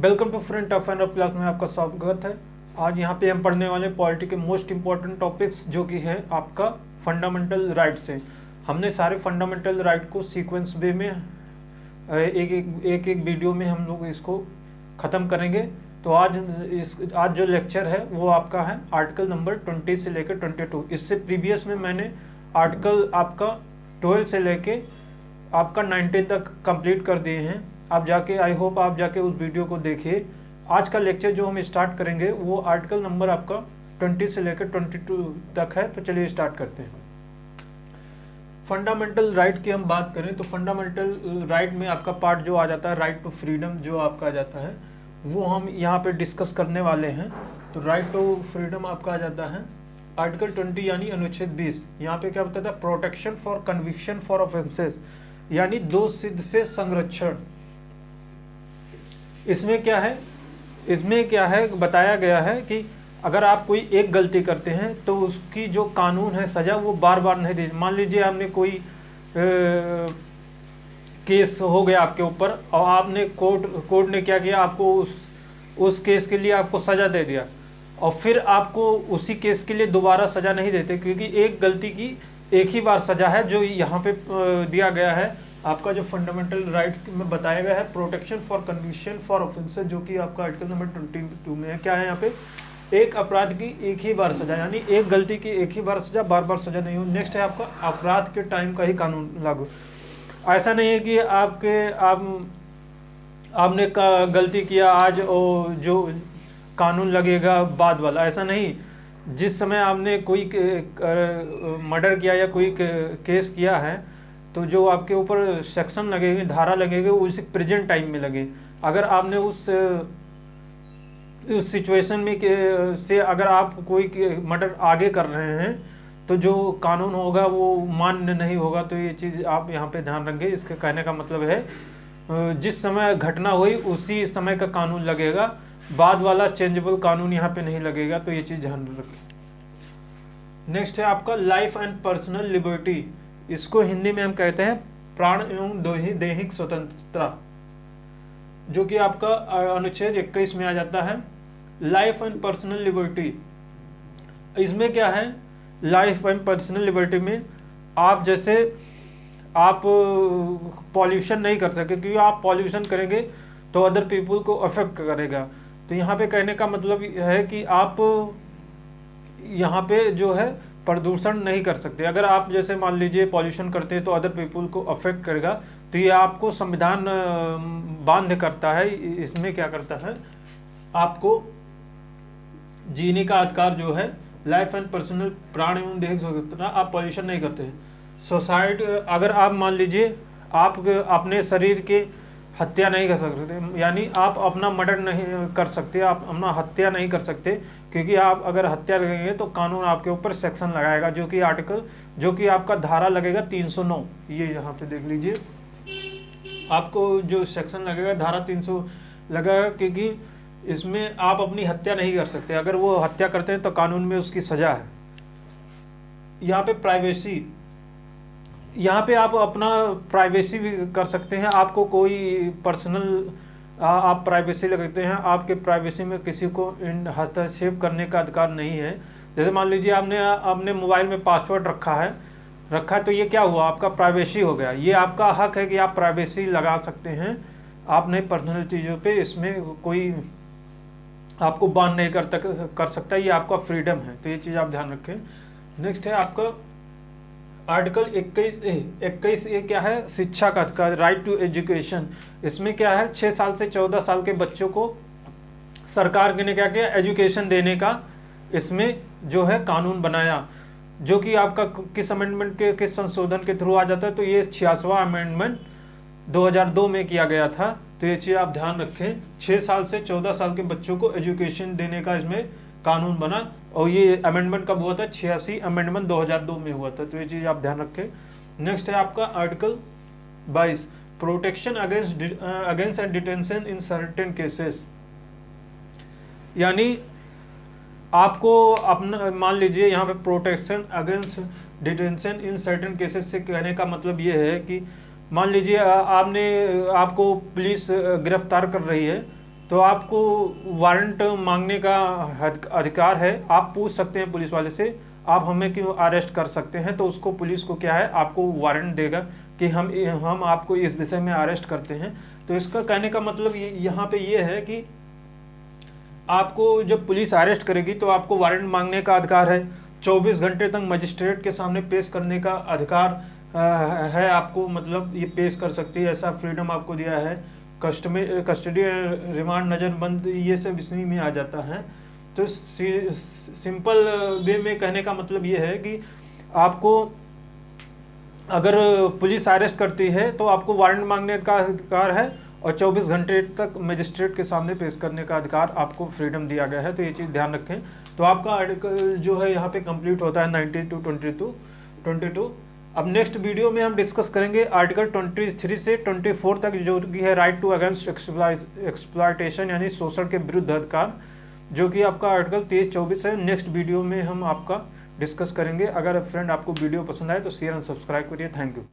Welcome to front of and class में आपका स्वागत है। आज यहाँ पे हम पढ़ने वाले पॉलिटी के मोस्ट इंपॉर्टेंट टॉपिक्स जो कि है आपका फंडामेंटल राइट से। हमने सारे फंडामेंटल राइट को सीक्वेंस वे में एक एक वीडियो में हम लोग इसको ख़त्म करेंगे। तो आज जो लेक्चर है वो आपका है आर्टिकल नंबर 20 से लेकर 22। इससे प्रीवियस में मैंने आर्टिकल आपका 12 से लेके आपका 19 तक कंप्लीट कर दिए हैं। आप जाके आई होप आप जाके उस वीडियो को देखिए। आज का लेक्चर जो हम स्टार्ट करेंगे वो आर्टिकल नंबर आपका 20 से लेकर 22 तक है। तो चलिए स्टार्ट करते हैं। फंडामेंटल राइट की हम बात करें तो फंडामेंटल राइट में आपका पार्ट जो आ जाता है राइट टू फ्रीडम जो आपका आ जाता है वो हम यहाँ पे डिस्कस करने वाले हैं। तो राइट टू फ्रीडम आपका आ जाता है आर्टिकल 20 यानी अनुच्छेद 20। यहाँ पे क्या बताता है protection for conviction for offences यानी दोष सिद्ध से संरक्षण। इसमें क्या है बताया गया है कि अगर आप कोई एक गलती करते हैं तो उसकी जो कानून है सज़ा वो बार बार नहीं दे। मान लीजिए आपने कोई केस हो गया आपके ऊपर और आपने कोर्ट ने क्या किया आपको उस केस के लिए आपको सज़ा दे दिया और फिर आपको उसी केस के लिए दोबारा सज़ा नहीं देते, क्योंकि एक गलती की एक ही बार सज़ा है जो यहाँ पे दिया गया है। आपका जो फंडामेंटल राइट में बताया गया है protection for conviction for offences जो कि आपका आर्टिकल नंबर 22 में है। क्या है यहाँ पे एक अपराध की एक ही बार सजा यानी एक गलती की एक ही बार सजा, बार बार सजा नहीं हो। नेक्स्ट है आपका अपराध के टाइम का ही कानून लागू। ऐसा नहीं है कि आपने गलती किया आज और जो कानून लगेगा बाद वाला, ऐसा नहीं। जिस समय आपने कोई मर्डर किया या कोई केस किया है तो जो आपके ऊपर सेक्शन लगेंगे धारा लगेंगे उसी प्रेजेंट टाइम में लगे। अगर आपने उस सिचुएशन में से अगर आप कोई मर्डर आगे कर रहे हैं तो जो कानून होगा वो मान्य नहीं होगा। तो ये चीज़ आप यहाँ पे ध्यान रखें। इसके कहने का मतलब है जिस समय घटना हुई उसी समय का कानून लगेगा, बाद वाला चेंजेबल कानून यहाँ पे नहीं लगेगा। तो ये चीज़ ध्यान रखें। नेक्स्ट है आपका लाइफ एंड पर्सनल लिबर्टी। इसको हिंदी में हम कहते हैं प्राण एवं दैहिक स्वतंत्रता, जो कि आपका अनुच्छेद 21 में आ जाता है लाइफ एंड पर्सनल लिबर्टी। इसमें क्या है लाइफ एंड पर्सनल लिबर्टी में आप जैसे आप पॉल्यूशन नहीं कर सके, क्योंकि आप पॉल्यूशन करेंगे तो अदर पीपल को अफेक्ट करेगा। तो यहाँ पे कहने का मतलब है कि आप यहाँ पे जो है प्रदूषण नहीं कर सकते। अगर आप जैसे मान लीजिए पॉल्यूशन करते हैं तो अदर पीपल को अफेक्ट करेगा, तो ये आपको संविधान बाध्य करता है। इसमें क्या करता है आपको जीने का अधिकार जो है लाइफ एंड पर्सनल प्राण एवं दैहिक स्वतंत्रता। आप पॉल्यूशन नहीं करते सोसाइटी। अगर आप मान लीजिए आप अपने शरीर के हत्या नहीं कर सकते यानी आप अपना मर्डर नहीं कर सकते, आप अपना हत्या नहीं कर सकते, क्योंकि आप अगर हत्या लगेंगे तो कानून आपके ऊपर सेक्शन लगाएगा जो कि आपका धारा लगेगा 309। ये यहाँ पे देख लीजिए आपको जो सेक्शन लगेगा धारा 300 लगेगा, क्योंकि इसमें आप अपनी हत्या नहीं कर सकते। अगर वो हत्या करते हैं तो कानून में उसकी सजा है। यहाँ पे प्राइवेसी, यहाँ पे आप अपना प्राइवेसी भी कर सकते हैं। आपको कोई पर्सनल आप प्राइवेसी लगाते हैं, आपके प्राइवेसी में किसी को हस्तक्षेप करने का अधिकार नहीं है। जैसे मान लीजिए आपने मोबाइल में पासवर्ड रखा है तो ये क्या हुआ आपका प्राइवेसी हो गया। ये आपका हक है कि आप प्राइवेसी लगा सकते हैं। आप नहीं पर्सनल चीज़ों पे इसमें कोई आपको बान नहीं कर सकता, ये आपका फ्रीडम है। तो ये चीज़ आप ध्यान रखें। नेक्स्ट है आपका आर्टिकल 21 ये क्या है शिक्षा का अधिकार राइट टू एजुकेशन। इसमें क्या है 6 साल से 14 साल के बच्चों को सरकार ने क्या किया एजुकेशन देने का इसमें जो है कानून बनाया, जो कि आपका किस अमेंडमेंट के किस संशोधन के थ्रू आ जाता है। तो ये 86वां अमेंडमेंट 2002 में किया गया था। तो ये चीज़ आप ध्यान रखें। 6 साल से 14 साल के बच्चों को एजुकेशन देने का इसमें कानून बना और ये अमेंडमेंट कब हुआ था 86 अमेंडमेंट 2002 में हुआ था। तो ये चीज़ आप ध्यान रखें। नेक्स्ट है आपका article 22 protection against and detention in certain cases. यानी आपको अपना मान लीजिए यहाँ पे protection against detention in certain cases से कहने का मतलब ये है कि मान लीजिए आपको पुलिस गिरफ्तार कर रही है तो आपको वारंट मांगने का अधिकार है। आप पूछ सकते हैं पुलिस वाले से, आप हमें क्यों अरेस्ट कर सकते हैं, तो उसको पुलिस को क्या है, आपको वारंट देगा कि हम आपको इस विषय में अरेस्ट करते हैं। तो इसका कहने का मतलब यहाँ पे ये है कि आपको जब पुलिस अरेस्ट करेगी तो आपको वारंट मांगने का अधिकार है, 24 घंटे तक मजिस्ट्रेट के सामने पेश करने का अधिकार है आपको, मतलब ये पेश कर सकती है, ऐसा फ्रीडम आपको दिया है। कस्टडी, रिमांड, नजरबंद, ये सब इसी में आ जाता है। तो सिंपल वे में कहने का मतलब ये है कि आपको अगर पुलिस अरेस्ट करती है तो आपको वारंट मांगने का अधिकार है और 24 घंटे तक मजिस्ट्रेट के सामने पेश करने का अधिकार आपको फ्रीडम दिया गया है। तो ये चीज़ ध्यान रखें। तो आपका आर्टिकल जो है यहाँ पे कंप्लीट होता है 90 to 22। अब नेक्स्ट वीडियो में हम डिस्कस करेंगे आर्टिकल 23 से 24 तक, जो कि है राइट टू अगेंस्ट एक्सप्लॉयटेशन, यानी शोषण के विरुद्ध अधिकार, जो कि आपका आर्टिकल 23-24 है। नेक्स्ट वीडियो में हम आपका डिस्कस करेंगे। अगर फ्रेंड आपको वीडियो पसंद आए तो शेयर एंड सब्सक्राइब करिए। Thank you.